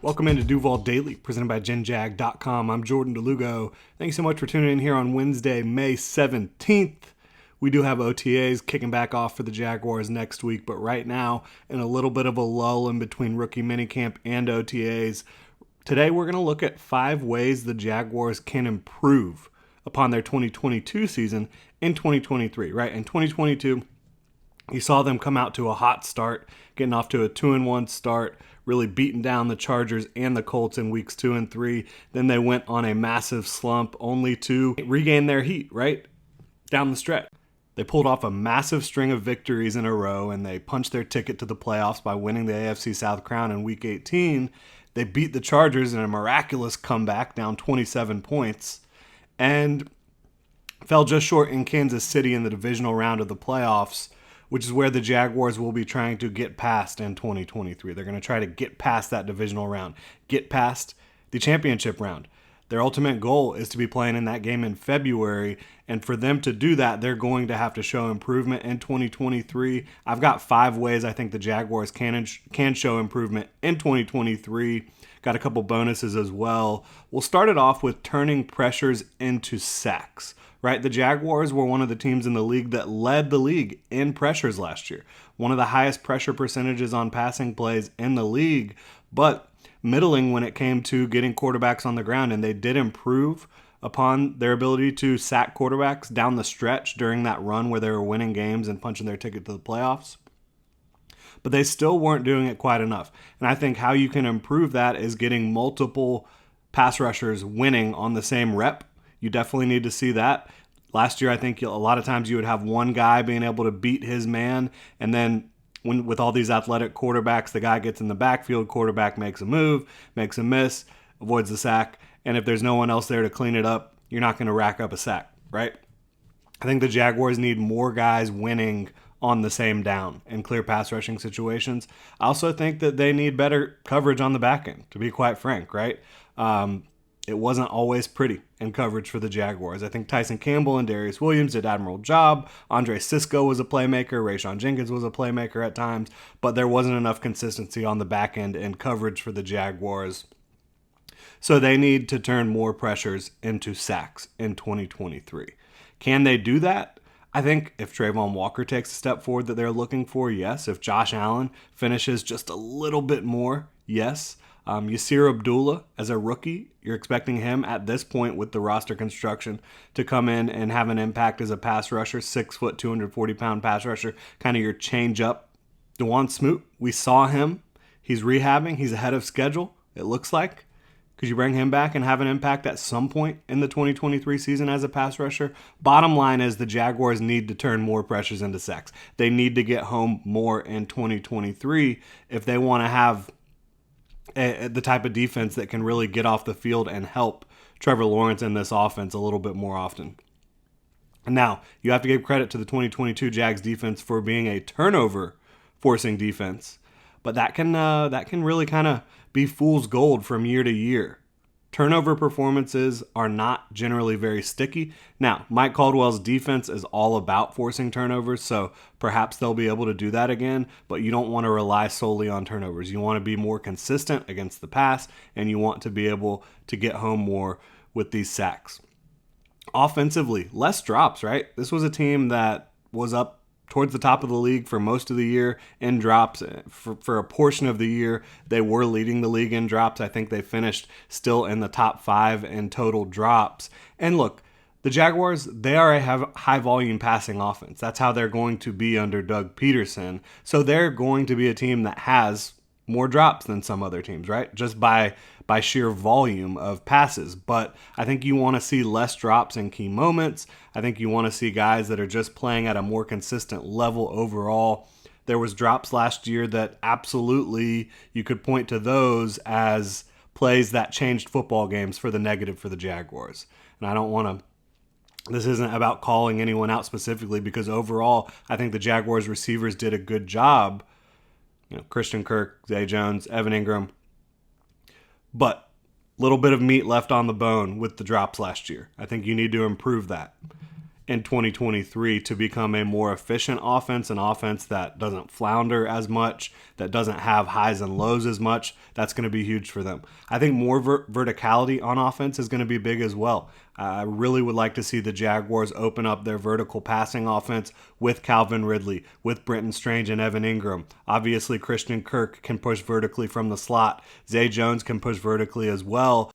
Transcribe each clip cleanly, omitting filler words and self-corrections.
Welcome into Duval Daily, presented by GenJag.com. I'm Jordan Lugo. Thanks so much for tuning in here on Wednesday, May 17th. We do have OTAs kicking back off for the Jaguars next week, but right now, in a little bit of a lull in between rookie minicamp and OTAs, today we're going to look at 5 ways the Jaguars can improve upon their 2022 season in 2023, right? In 2022, you saw them come out to a hot start, getting off to a 2-1 start, really beating down the Chargers and the Colts in weeks 2 and 3. Then they went on a massive slump only to regain their heat, right? Down the stretch. They pulled off a massive string of victories in a row, and they punched their ticket to the playoffs by winning the AFC South crown in week 18. They beat the Chargers in a miraculous comeback, down 27 points, and fell just short in Kansas City in the divisional round of the playoffs, which is where the Jaguars will be trying to get past in 2023. They're going to try to get past that divisional round, get past the championship round. Their ultimate goal is to be playing in that game in February, and for them to do that, they're going to have to show improvement in 2023. I've got 5 ways I think the Jaguars can show improvement in 2023. Got a couple bonuses as well. We'll start it off with turning pressures into sacks. Right, the Jaguars were one of the teams in the league that led the league in pressures last year. One of the highest pressure percentages on passing plays in the league, but middling when it came to getting quarterbacks on the ground, and they did improve upon their ability to sack quarterbacks down the stretch during that run where they were winning games and punching their ticket to the playoffs. But they still weren't doing it quite enough. And I think how you can improve that is getting multiple pass rushers winning on the same rep. You definitely need to see that. Last year, I think a lot of times you would have one guy being able to beat his man, and then with all these athletic quarterbacks, the guy gets in the backfield, quarterback makes a move, makes a miss, avoids the sack, and if there's no one else there to clean it up, you're not going to rack up a sack, right? I think the Jaguars need more guys winning on the same down in clear pass rushing situations. I also think that they need better coverage on the back end, to be quite frank, right? It wasn't always pretty in coverage for the Jaguars. I think Tyson Campbell and Darius Williams did admirable job. Andre Sisco was a playmaker. Rayshon Jenkins was a playmaker at times, but there wasn't enough consistency on the back end in coverage for the Jaguars. So they need to turn more pressures into sacks in 2023. Can they do that? I think if Trayvon Walker takes a step forward that they're looking for, yes. If Josh Allen finishes just a little bit more, yes. Yasir Abdullah, as a rookie, you're expecting him at this point with the roster construction to come in and have an impact as a pass rusher, 6 foot, 240-pound pass rusher, kind of your change up. DeJuan Smoot, we saw him. He's rehabbing. He's ahead of schedule, it looks like. Could you bring him back and have an impact at some point in the 2023 season as a pass rusher? Bottom line is the Jaguars need to turn more pressures into sacks. They need to get home more in 2023 if they want to have the type of defense that can really get off the field and help Trevor Lawrence in this offense a little bit more often. And now, you have to give credit to the 2022 Jags defense for being a turnover-forcing defense, but that can really kind of be fool's gold from year to year. Turnover performances are not generally very sticky. Now, Mike Caldwell's defense is all about forcing turnovers, so perhaps they'll be able to do that again, but you don't want to rely solely on turnovers. You want to be more consistent against the pass, and you want to be able to get home more with these sacks. Offensively, less drops, right? This was a team that was up towards the top of the league for most of the year in drops. For a portion of the year, they were leading the league in drops. I think they finished still in the top 5 in total drops. And look, the Jaguars, they are a high-volume passing offense. That's how they're going to be under Doug Peterson. So they're going to be a team that has more drops than some other teams, right? Just by sheer volume of passes. But I think you want to see less drops in key moments. I think you want to see guys that are just playing at a more consistent level overall. There was drops last year that absolutely you could point to those as plays that changed football games for the negative for the Jaguars. And I don't want to, this isn't about calling anyone out specifically, because overall I think the Jaguars receivers did a good job. Christian Kirk, Zay Jones, Evan Ingram. But a little bit of meat left on the bone with the drops last year. I think you need to improve that. in 2023 to become a more efficient offense, an offense that doesn't flounder as much, that doesn't have highs and lows as much. That's going to be huge for them. I think more verticality on offense is going to be big as well. I really would like to see the Jaguars open up their vertical passing offense with Calvin Ridley, with Brenton Strange and Evan Ingram. Obviously, Christian Kirk can push vertically from the slot. Zay Jones can push vertically as well.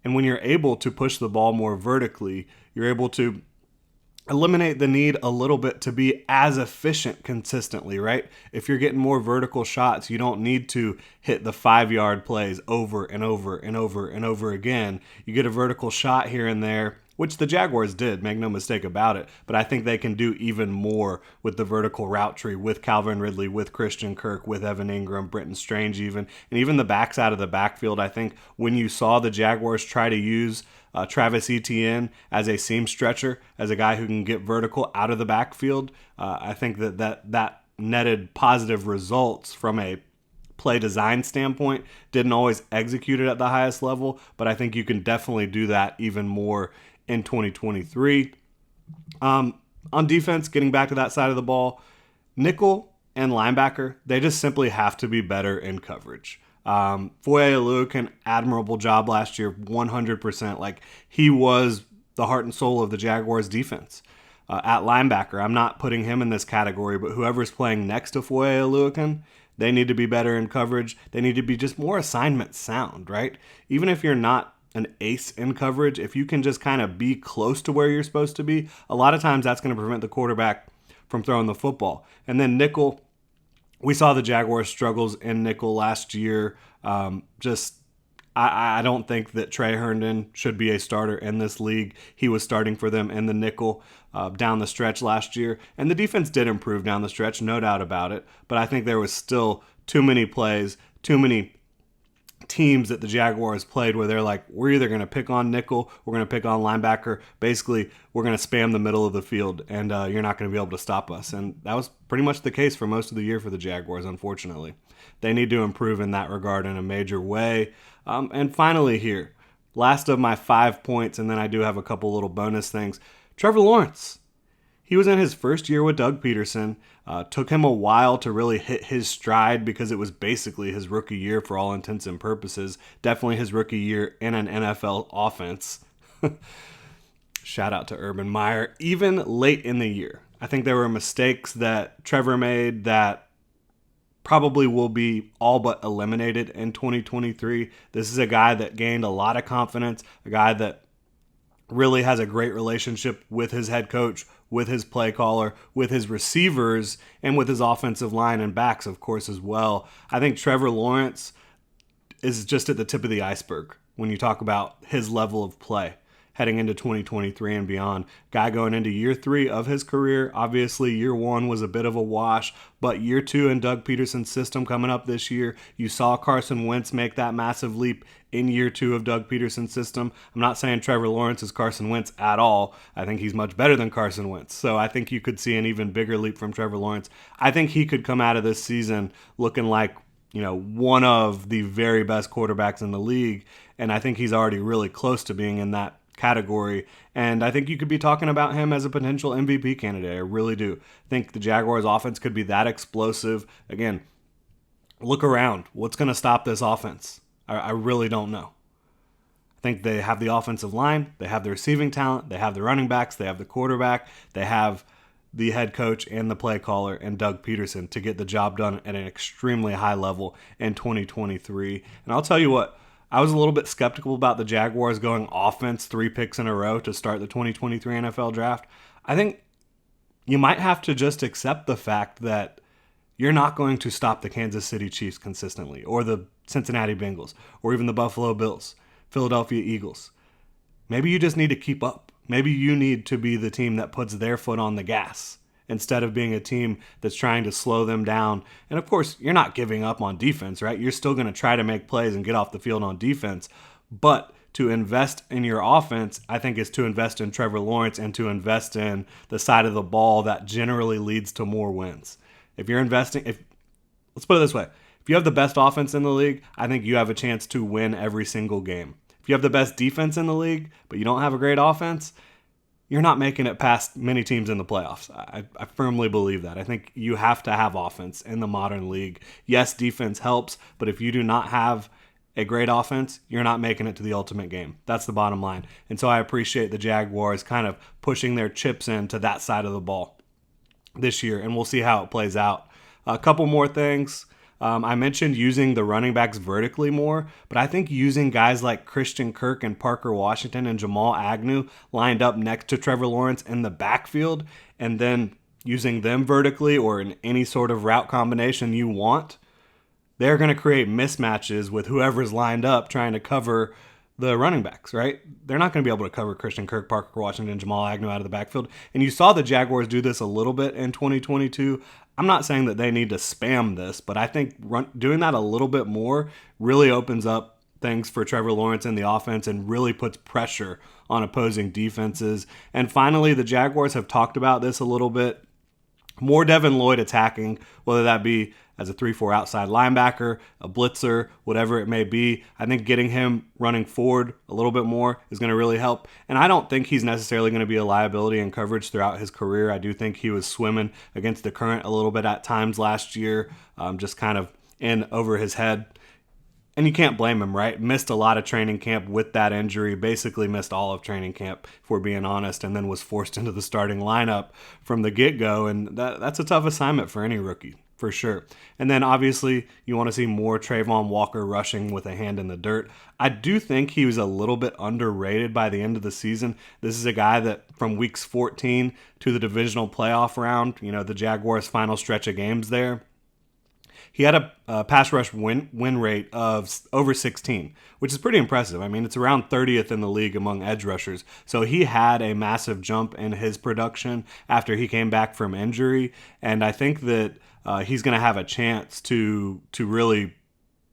And when you're able to push the ball more vertically, you're able to eliminate the need a little bit to be as efficient consistently, right? If you're getting more vertical shots, you don't need to hit the 5-yard plays over and over and over and over again. You get a vertical shot here and there, which the Jaguars did, make no mistake about it. But I think they can do even more with the vertical route tree, with Calvin Ridley, with Christian Kirk, with Evan Ingram, Brenton Strange even, and even the backs out of the backfield. I think when you saw the Jaguars try to use Travis Etienne as a seam stretcher, as a guy who can get vertical out of the backfield, I think that netted positive results from a play design standpoint. Didn't always execute it at the highest level, but I think you can definitely do that even more in 2023. On defense, getting back to that side of the ball, nickel and linebacker, they just simply have to be better in coverage. Foye Oluokun, admirable job last year, 100%. Like, he was the heart and soul of the Jaguars defense. At linebacker, I'm not putting him in this category, but whoever's playing next to Foye Oluokun, they need to be better in coverage. They need to be just more assignment sound, right? Even if you're not an ace in coverage, if you can just kind of be close to where you're supposed to be, a lot of times that's going to prevent the quarterback from throwing the football. And then nickel, we saw the Jaguars' struggles in nickel last year. I don't think that Trey Herndon should be a starter in this league. He was starting for them in the nickel down the stretch last year. And the defense did improve down the stretch, no doubt about it. But I think there was still too many plays, too many teams that the Jaguars played where they're like, we're either going to pick on nickel, we're going to pick on linebacker. Basically, we're going to spam the middle of the field, and you're not going to be able to stop us. And that was pretty much the case for most of the year for the Jaguars, unfortunately. They need to improve in that regard in a major way. And finally here, last of my 5 points, and then I do have a couple little bonus things. Trevor Lawrence. He was in his first year with Doug Peterson. Took him a while to really hit his stride because it was basically his rookie year for all intents and purposes. Definitely his rookie year in an NFL offense. Shout out to Urban Meyer. Even late in the year, I think there were mistakes that Trevor made that probably will be all but eliminated in 2023. This is a guy that gained a lot of confidence, a guy that really has a great relationship with his head coach, with his play caller, with his receivers, and with his offensive line and backs, of course, as well. I think Trevor Lawrence is just at the tip of the iceberg when you talk about his level of play heading into 2023 and beyond. Guy going into year 3 of his career. Obviously, year 1 was a bit of a wash, but year 2 in Doug Peterson's system coming up this year, you saw Carson Wentz make that massive leap in year 2 of Doug Peterson's system. I'm not saying Trevor Lawrence is Carson Wentz at all. I think he's much better than Carson Wentz. So I think you could see an even bigger leap from Trevor Lawrence. I think he could come out of this season looking like, one of the very best quarterbacks in the league. And I think he's already really close to being in that category. And I think you could be talking about him as a potential MVP candidate. I really do. I think the Jaguars offense could be that explosive. Again, look around. What's going to stop this offense? I really don't know. I think they have the offensive line, they have the receiving talent, they have the running backs, they have the quarterback, they have the head coach and the play caller and Doug Peterson to get the job done at an extremely high level in 2023. And I'll tell you what, I was a little bit skeptical about the Jaguars going offense 3 picks in a row to start the 2023 NFL draft. I think you might have to just accept the fact that you're not going to stop the Kansas City Chiefs consistently, or the Cincinnati Bengals, or even the Buffalo Bills, Philadelphia Eagles. Maybe you just need to keep up. Maybe you need to be the team that puts their foot on the gas instead of being a team that's trying to slow them down. And of course, you're not giving up on defense, right? You're still going to try to make plays and get off the field on defense. But to invest in your offense, I think, is to invest in Trevor Lawrence and to invest in the side of the ball that generally leads to more wins. If you're investing, let's put it this way. If you have the best offense in the league, I think you have a chance to win every single game. If you have the best defense in the league, but you don't have a great offense, you're not making it past many teams in the playoffs. I firmly believe that. I think you have to have offense in the modern league. Yes, defense helps, but if you do not have a great offense, you're not making it to the ultimate game. That's the bottom line. And so I appreciate the Jaguars kind of pushing their chips into that side of the ball this year, and we'll see how it plays out. A couple more things. I mentioned using the running backs vertically more, but I think using guys like Christian Kirk and Parker Washington and Jamal Agnew lined up next to Trevor Lawrence in the backfield, and then using them vertically or in any sort of route combination you want, they're going to create mismatches with whoever's lined up trying to cover the running backs, right? They're not going to be able to cover Christian Kirk, Parker Washington, and Jamal Agnew out of the backfield. And you saw the Jaguars do this a little bit in 2022. I'm not saying that they need to spam this, but I think doing that a little bit more really opens up things for Trevor Lawrence in the offense and really puts pressure on opposing defenses. And finally, the Jaguars have talked about this a little bit. More Devin Lloyd attacking, whether that be as a 3-4 outside linebacker, a blitzer, whatever it may be. I think getting him running forward a little bit more is going to really help. And I don't think he's necessarily going to be a liability in coverage throughout his career. I do think he was swimming against the current a little bit at times last year, just kind of in over his head. And you can't blame him, right? Missed a lot of training camp with that injury, basically missed all of training camp, if we're being honest, and then was forced into the starting lineup from the get-go. And that's a tough assignment for any rookie, for sure. And then obviously you want to see more Trayvon Walker rushing with a hand in the dirt. I do think he was a little bit underrated by the end of the season. This is a guy that from weeks 14 to the divisional playoff round, the Jaguars' final stretch of games there, he had a pass rush win rate of over 16, which is pretty impressive. I mean, it's around 30th in the league among edge rushers. So he had a massive jump in his production after he came back from injury. And I think that he's going to have a chance to really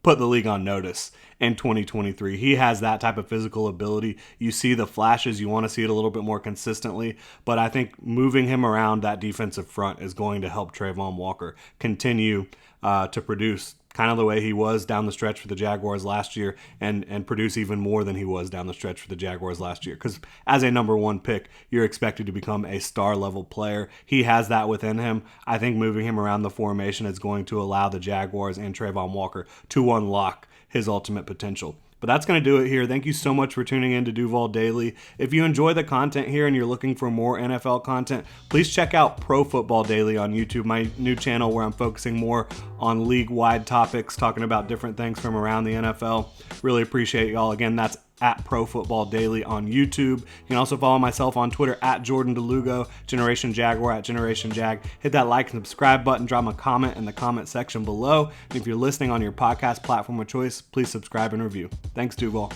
put the league on notice in 2023. He has that type of physical ability. You see the flashes. You want to see it a little bit more consistently. But I think moving him around that defensive front is going to help Trayvon Walker continue to produce kind of the way he was down the stretch for the Jaguars last year and produce even more than he was down the stretch for the Jaguars last year. Because as a number one pick, you're expected to become a star-level player. He has that within him. I think moving him around the formation is going to allow the Jaguars and Trayvon Walker to unlock his ultimate potential. But that's going to do it here. Thank you so much for tuning in to Duval Daily. If you enjoy the content here and you're looking for more NFL content, please check out Pro Football Daily on YouTube, my new channel where I'm focusing more on league-wide topics, talking about different things from around the NFL. Really appreciate y'all. Again, that's at Pro Football Daily on YouTube. You can also follow myself on Twitter at Jordan DeLugo, Generation Jaguar at Generation Jag. Hit that like and subscribe button, drop a comment in the comment section below. And if you're listening on your podcast platform of choice, please subscribe and review. Thanks, Duval.